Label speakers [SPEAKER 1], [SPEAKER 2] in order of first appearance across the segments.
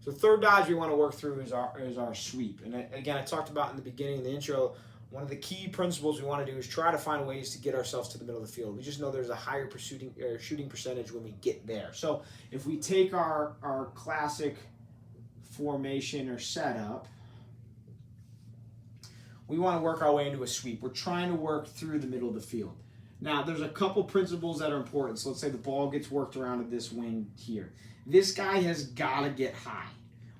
[SPEAKER 1] So the third dodge we want to work through is our sweep. And again, I talked about in the beginning of the intro, one of the key principles we want to do is try to find ways to get ourselves to the middle of the field. We just know there's a higher shooting percentage when we get there. So if we take our classic formation or setup, we want to work our way into a sweep. We're trying to work through the middle of the field. Now, there's a couple principles that are important. So let's say the ball gets worked around at this wing here. This guy has got to get high.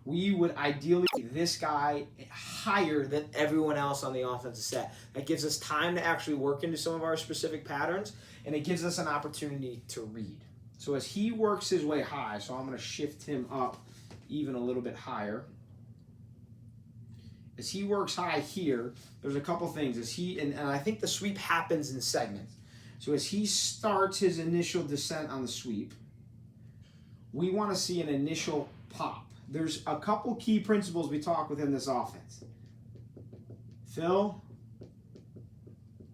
[SPEAKER 1] We would ideally see this guy higher than everyone else on the offensive set. That gives us time to actually work into some of our specific patterns, and it gives us an opportunity to read. So as he works his way high, so I'm going to shift him up even a little bit higher. As he works high here, there's a couple things. And I think the sweep happens in segments. So as he starts his initial descent on the sweep, we want to see an initial pop. There's a couple key principles we talk within this offense. Fill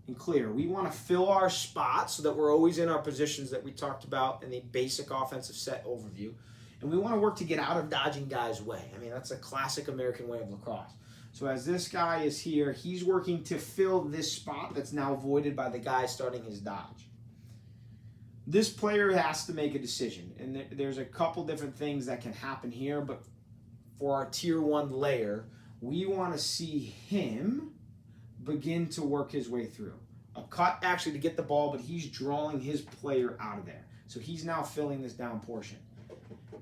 [SPEAKER 1] and clear. We want to fill our spots so that we're always in our positions that we talked about in the basic offensive set overview. And we want to work to get out of dodging guys' way. I mean, that's a classic American way of lacrosse. So as this guy is here, he's working to fill this spot that's now voided by the guy starting his dodge. This player has to make a decision, and there's a couple different things that can happen here, but for our tier 1 layer, we want to see him begin to work his way through. A cut actually to get the ball, but he's drawing his player out of there. So he's now filling this down portion.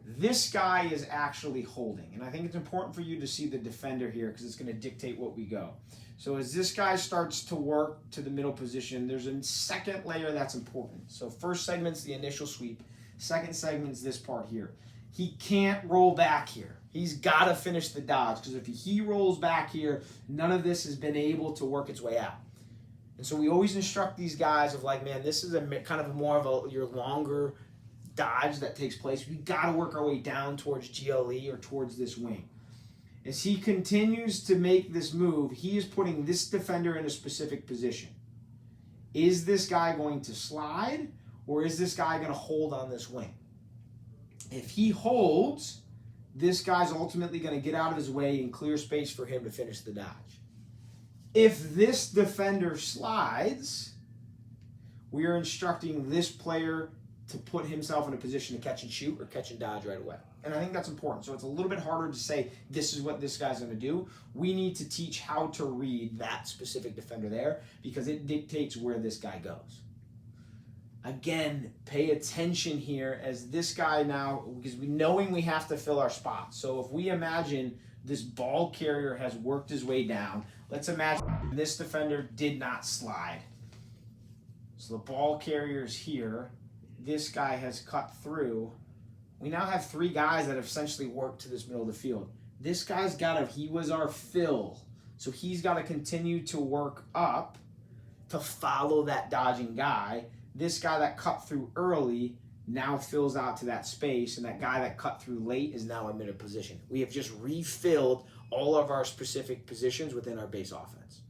[SPEAKER 1] This guy is actually holding, and I think it's important for you to see the defender here because it's going to dictate what we go. So as this guy starts to work to the middle position, there's a second layer that's important. So first segment's the initial sweep. Second segment's this part here. He can't roll back here. He's got to finish the dodge because if he rolls back here, none of this has been able to work its way out. And so we always instruct these guys of like, man, this is a kind of more of your longer dodge that takes place. We got to work our way down towards GLE or towards this wing. As he continues to make this move, he is putting this defender in a specific position. Is this guy going to slide, or is this guy going to hold on this wing? If he holds, this guy's ultimately going to get out of his way and clear space for him to finish the dodge. If this defender slides, we are instructing this player to put himself in a position to catch and shoot or catch and dodge right away. And I think that's important. So it's a little bit harder to say this is what this guy's going to do. We need to teach how to read that specific defender there because it dictates where this guy goes. Again, pay attention here as this guy now, because knowing we have to fill our spots. So if we imagine this ball carrier has worked his way down, let's imagine this defender did not slide. So the ball carrier is here. This guy has cut through. We now have 3 guys that have essentially worked to this middle of the field. This guy's he was our fill. So he's got to continue to work up to follow that dodging guy. This guy that cut through early now fills out to that space, and that guy that cut through late is now in middle position. We have just refilled all of our specific positions within our base offense.